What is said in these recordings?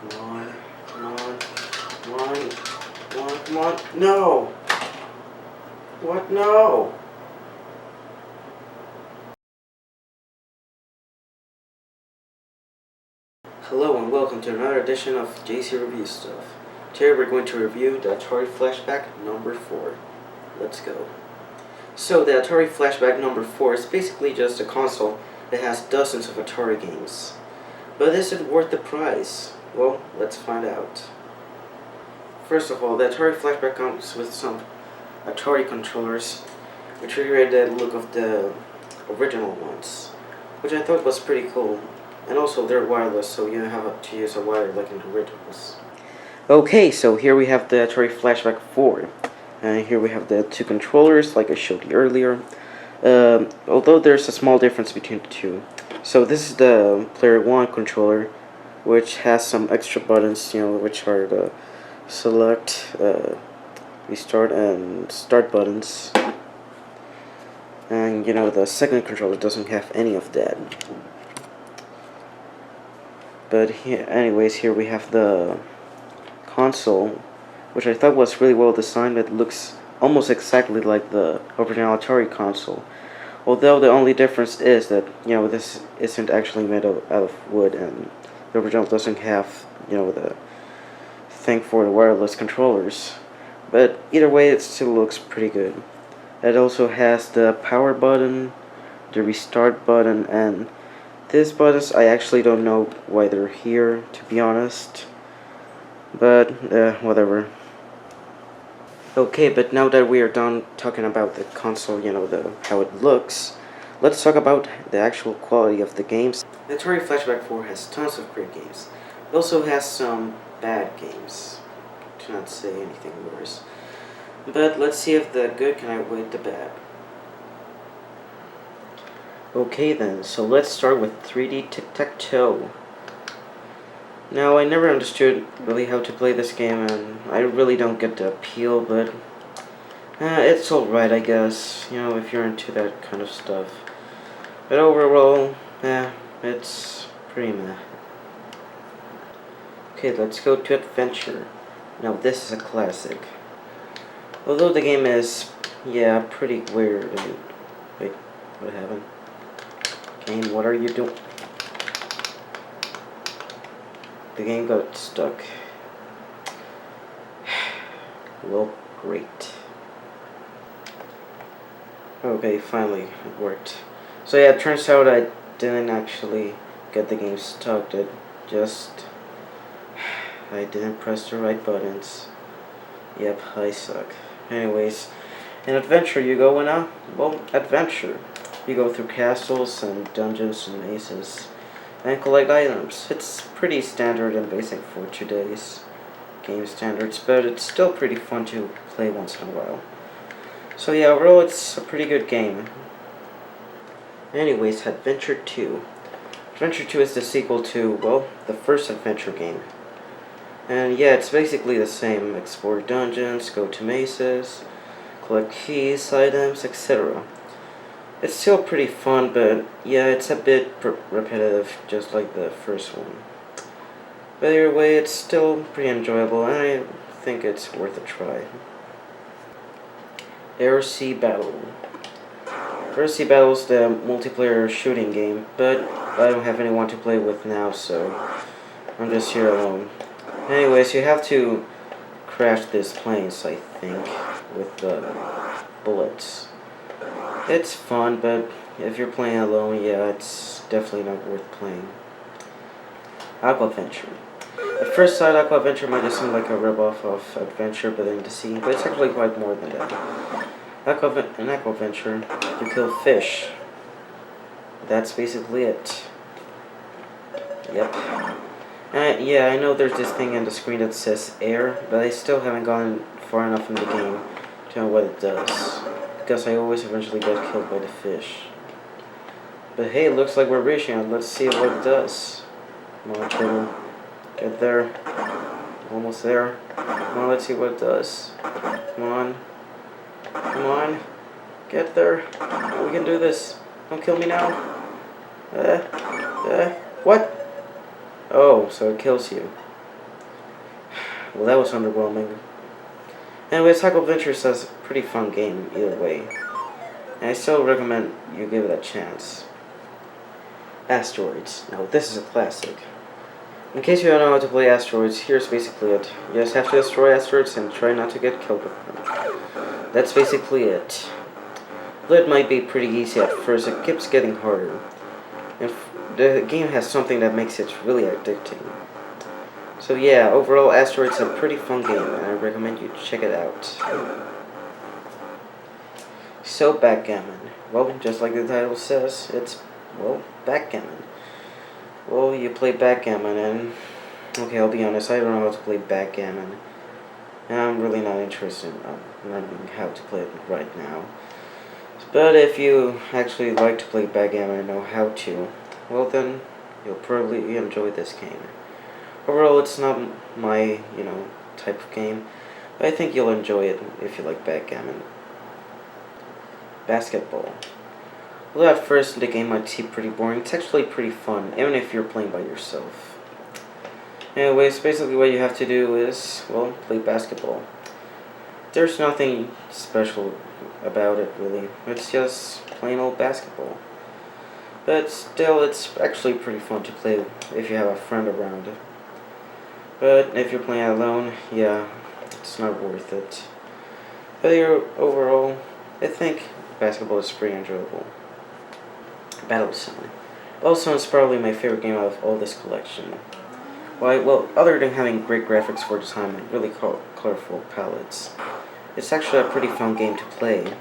Come on, come on, come on, come on, come on. No! What? No! Hello and welcome to another edition of JC Review Stuff. Today we're going to review the Atari Flashback number 4. Let's go. So the Atari Flashback number 4 is basically just a console that has dozens of Atari games. But is it worth the price? Well, let's find out. First of all, the Atari Flashback comes with some Atari controllers, which recreate the look of the original ones, which I thought was pretty cool. And also they're wireless, so you don't have to use a wire like in the originals. Okay, so here we have the Atari Flashback 4. And here we have the two controllers, like I showed you earlier. Although there's a small difference between the two. So this is the Player 1 controller, which has some extra buttons, which are the select, restart, and start buttons. And the second controller doesn't have any of that. But anyways, here we have the console, which I thought was really well designed. It looks almost exactly like the original Atari console. Although the only difference is that, this isn't actually made out of wood, and the original doesn't have, the thing for the wireless controllers. But either way, it still looks pretty good. It also has the power button, the restart button, and these buttons, I actually don't know why they're here, to be honest. But, whatever. Okay, but now that we are done talking about the console, how it looks, let's talk about the actual quality of the games. The Atari Flashback 4 has tons of great games. It also has some bad games, to not say anything worse. But let's see if the good can outweigh the bad. Okay then, so let's start with 3D Tic-Tac-Toe. Now, I never understood really how to play this game, and I really don't get the appeal, but it's alright, I guess, if you're into that kind of stuff. But overall, it's pretty meh. Okay, let's go to Adventure. Now, this is a classic. Although the game is, pretty weird. Wait, what happened? Game, what are you doing? The game got stuck. Well, great. Okay, finally it worked. So yeah, it turns out I didn't actually get the game stuck. I didn't press the right buttons. Yep, I suck. Anyways, in Adventure you go in a, adventure. You go through castles and dungeons and mazes and collect items. It's pretty standard and basic for today's game standards, but it's still pretty fun to play once in a while. So yeah, overall it's a pretty good game. Anyways, Adventure 2. Adventure 2 is the sequel to, the first Adventure game. And yeah, it's basically the same. Explore dungeons, go to mazes, collect keys, items, etc. It's still pretty fun, but yeah, it's a bit repetitive, just like the first one. But either way, it's still pretty enjoyable, and I think it's worth a try. Air Sea Battle. Air Sea Battle is the multiplayer shooting game, but I don't have anyone to play with now, so I'm just here alone. Anyways, you have to crash these planes, I think, with the bullets. It's fun, but if you're playing alone, it's definitely not worth playing. Aquaventure. At first sight, Aquaventure might just seem like a ripoff of Adventure Within the Sea, but it's actually quite more than that. In Aquaventure, you kill fish. That's basically it. Yep. Yeah, I know there's this thing on the screen that says air, but I still haven't gone far enough in the game to know what it does. Because I always eventually get killed by the fish. But hey, it looks like we're reaching it. Let's see what it does. Come on, turtle. Get there. Almost there. Come on, let's see what it does. Come on. Come on. Get there. Oh, we can do this. Don't kill me now. What? Oh, so it kills you. well, that was underwhelming. Anyways, Aquaventure is a pretty fun game either way, and I still recommend you give it a chance. Asteroids. Now, this is a classic. In case you don't know how to play Asteroids, here's basically it. You just have to destroy asteroids and try not to get killed with them. That's basically it. Though it might be pretty easy at first, it keeps getting harder. And the game has something that makes it really addicting. So yeah, overall Asteroids is a pretty fun game, and I recommend you check it out. So Backgammon. Well, just like the title says, it's, well, Backgammon. Well, you play Backgammon, and okay, I'll be honest, I don't know how to play Backgammon, and I'm really not interested in learning how to play it right now. But if you actually like to play Backgammon and know how to, well then, you'll probably enjoy this game. Overall, it's not my, type of game, but I think you'll enjoy it if you like Backgammon. Basketball. Although at first the game might seem pretty boring, it's actually pretty fun, even if you're playing by yourself. Anyways, basically what you have to do is, well, play basketball. There's nothing special about it, really. It's just plain old basketball. But still, it's actually pretty fun to play if you have a friend around. But if you're playing alone, yeah, it's not worth it. But overall, I think basketball is pretty enjoyable. Babson. Babson is probably my favorite game out of all this collection. Why? Well, other than having great graphics for the time and really colorful palettes, it's actually a pretty fun game to play.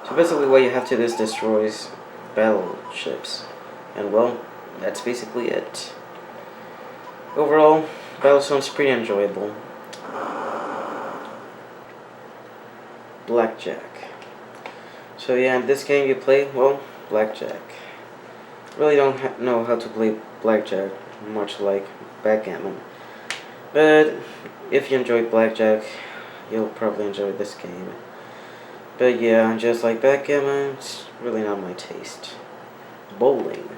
So basically what you have to do is destroy battleships. And well, that's basically it. Overall, Babson's pretty enjoyable. Blackjack. So yeah, in this game you play, well, Blackjack. Really don't know how to play Blackjack, much like Backgammon. But if you enjoy Blackjack, you'll probably enjoy this game. But yeah, just like Backgammon, it's really not my taste. Bowling.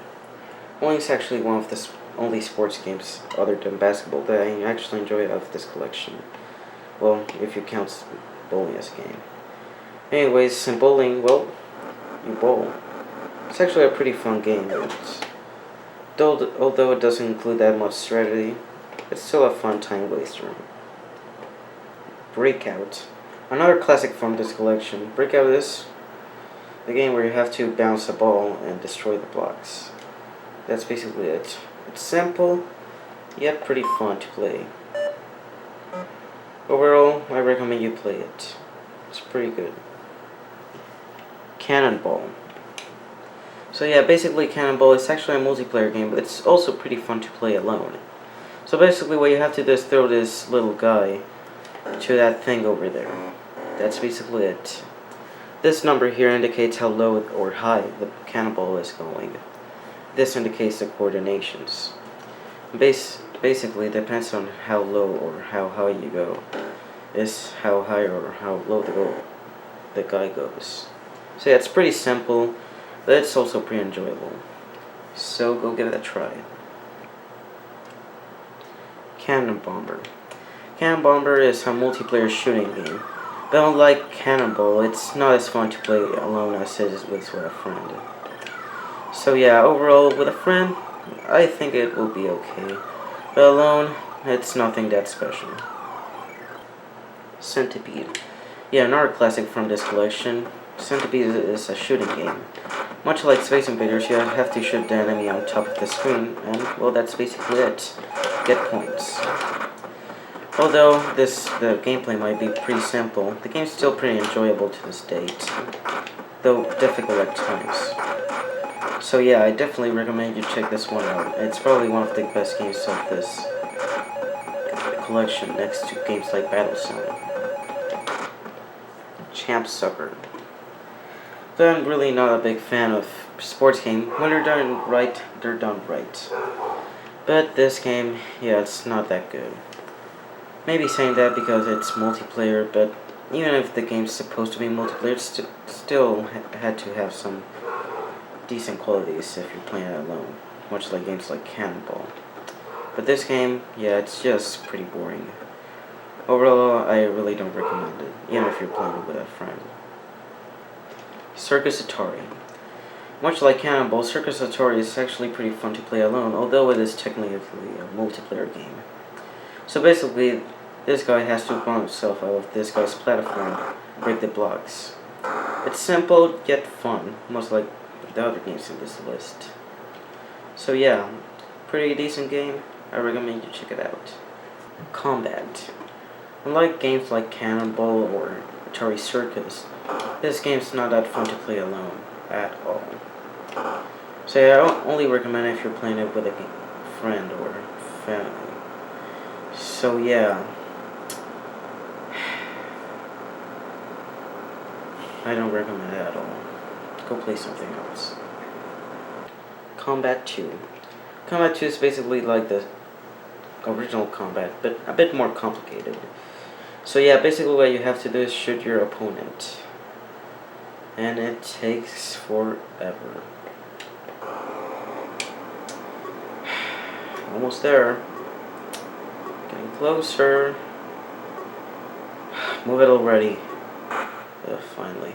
Bowling is actually one of the only sports games other than basketball that I actually enjoy out of this collection. Well, if you count bowling as a game. Anyways, in bowling, well, you bowl. It's actually a pretty fun game. Although it doesn't include that much strategy, it's still a fun time waster. Breakout. Another classic from this collection. Breakout is the game where you have to bounce a ball and destroy the blocks. That's basically it. It's simple, yet pretty fun to play. Overall, I recommend you play it. It's pretty good. Cannonball. So yeah, basically Cannonball is actually a multiplayer game, but it's also pretty fun to play alone. So basically what you have to do is throw this little guy to that thing over there. That's basically it. This number here indicates how low or high the cannonball is going. This indicates the coordinations. Basically, it depends on how low or how high you go. Is how high or how low the guy goes. So yeah, it's pretty simple, but it's also pretty enjoyable. So go give it a try. Cannonball. Cannonball is a multiplayer shooting game. But unlike Cannonball, it's not as fun to play alone as it is with a friend. So yeah, overall, with a friend, I think it will be okay. But alone, it's nothing that special. Centipede. Yeah, another classic from this collection. Sympathy is a shooting game. Much like Space Invaders, you have to shoot the enemy on top of the screen, and, well, that's basically it. Get points. Although the gameplay might be pretty simple, the game's still pretty enjoyable to this date, though difficult at times. So yeah, I definitely recommend you check this one out. It's probably one of the best games of this collection, next to games like Babson. Champ Sucker. Though I'm really not a big fan of sports games. When they're done right, they're done right. But this game, yeah, it's not that good. Maybe saying that because it's multiplayer, but even if the game's supposed to be multiplayer, it still had to have some decent qualities if you're playing it alone, much like games like Cannonball. But this game, yeah, it's just pretty boring. Overall, I really don't recommend it, even if you're playing it with a friend. Circus Atari. Much like Cannonball, Circus Atari is actually pretty fun to play alone, although it is technically a multiplayer game. So basically, this guy has to bomb himself out of this guy's platform and break the blocks. It's simple, yet fun, much like the other games in this list. So yeah, pretty decent game. I recommend you check it out. Combat. Unlike games like Cannonball or Atari Circus, this game's not that fun to play alone at all. So yeah, I only recommend it if you're playing it with a friend or family. So yeah, I don't recommend it at all. Go play something else. Combat 2. Combat 2 is basically like the original Combat, but a bit more complicated. So yeah, basically what you have to do is shoot your opponent. And it takes forever. Almost there. Getting closer. Move it already. Finally.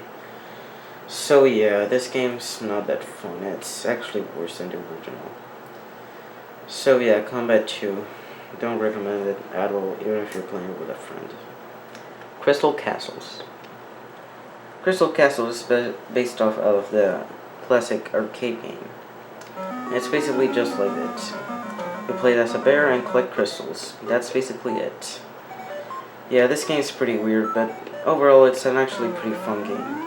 So yeah, this game's not that fun. It's actually worse than the original. So yeah, Combat 2. Don't recommend it at all, even if you're playing with a friend. Crystal Castles. Crystal Castle is based off of the classic arcade game. It's basically just like it. You play as a bear and collect crystals. That's basically it. Yeah, this game's pretty weird, but overall it's an actually pretty fun game.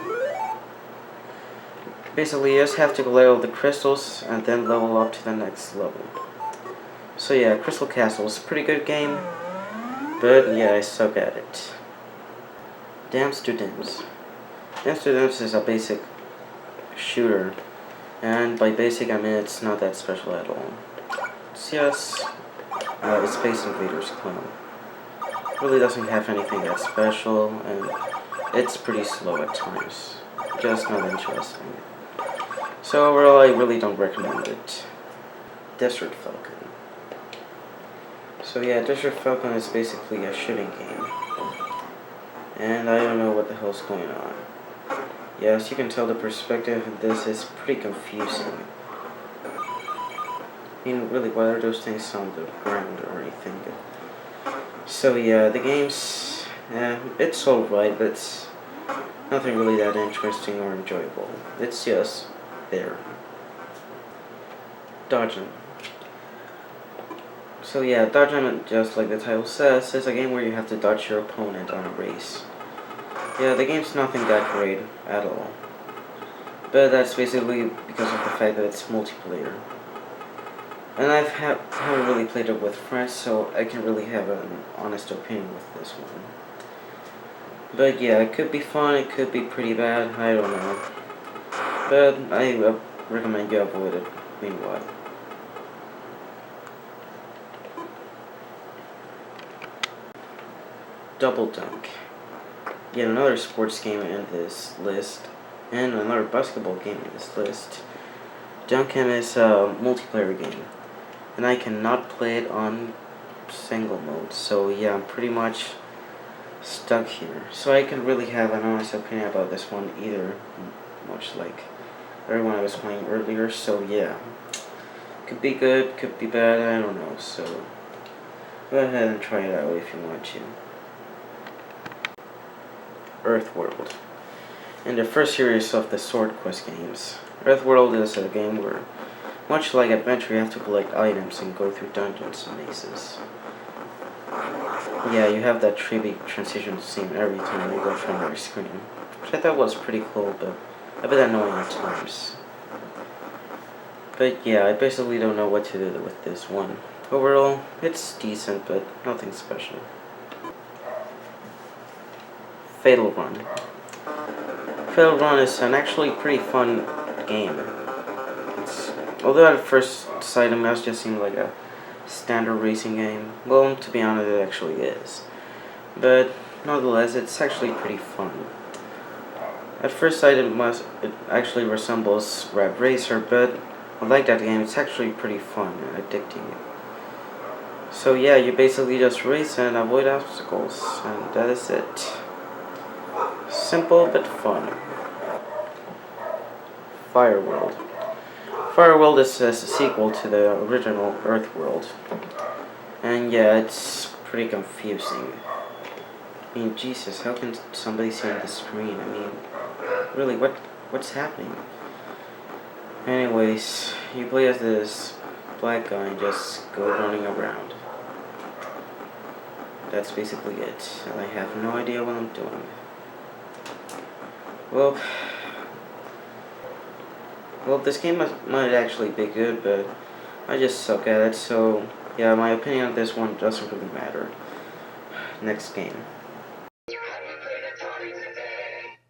Basically, you just have to collect all the crystals and then level up to the next level. So yeah, Crystal Castle is a pretty good game, but yeah, I suck at it. Dance to Dims. Dance to Dims is a basic shooter, and by basic I mean it's not that special at all. It's just a Space Invaders clone. Really doesn't have anything that special, and it's pretty slow at times. Just not interesting. So overall, I really don't recommend it. Desert Falcon. So yeah, Desert Falcon is basically a shooting game. And I don't know what the hell's going on. Yeah, as you can tell, the perspective of this is pretty confusing. I mean, really, what are those things on the ground or anything? So yeah, the game's, it's alright, but it's nothing really that interesting or enjoyable. It's just there. Dodgem. So yeah, Dodgem, just like the title says, is a game where you have to dodge your opponent on a race. Yeah, the game's nothing that great at all. But that's basically because of the fact that it's multiplayer. And I haven't really played it with friends, so I can really have an honest opinion with this one. But yeah, it could be fun, it could be pretty bad, I don't know. But I recommend you avoid it, meanwhile. Double Dunk. Yet another sports game in this list, and another basketball game in this list. Duncan is a multiplayer game, and I cannot play it on single mode, so yeah, I'm pretty much stuck here. So I can really have an honest opinion about this one either, much like everyone I was playing earlier, so yeah. Could be good, could be bad, I don't know, so go ahead and try it out if you want to. Earthworld. In the first series of the Sword Quest games, Earthworld is a game where, much like Adventure, you have to collect items and go through dungeons and mazes. Yeah, you have that 3D transition scene every time you go from your screen, which I thought was pretty cool, but a bit annoying at times. But yeah, I basically don't know what to do with this one. Overall, it's decent, but nothing special. Fatal Run. Fatal Run is an actually pretty fun game. Although at first sight it must just seem like a standard racing game, well, to be honest, it actually is. But nonetheless, it's actually pretty fun. At first sight it actually resembles Rap Racer, but unlike that game, it's actually pretty fun and addicting. So yeah, you basically just race and avoid obstacles, and that is it. Simple but fun. Fireworld. Fireworld is a sequel to the original Earthworld. And yeah, it's pretty confusing. I mean, Jesus, how can somebody see on the screen? I mean, really, what's happening? Anyways, you play as this black guy and just go running around. That's basically it, and I have no idea what I'm doing. Well, this game might actually be good, but I just suck at it, so yeah, my opinion on this one doesn't really matter. Next game.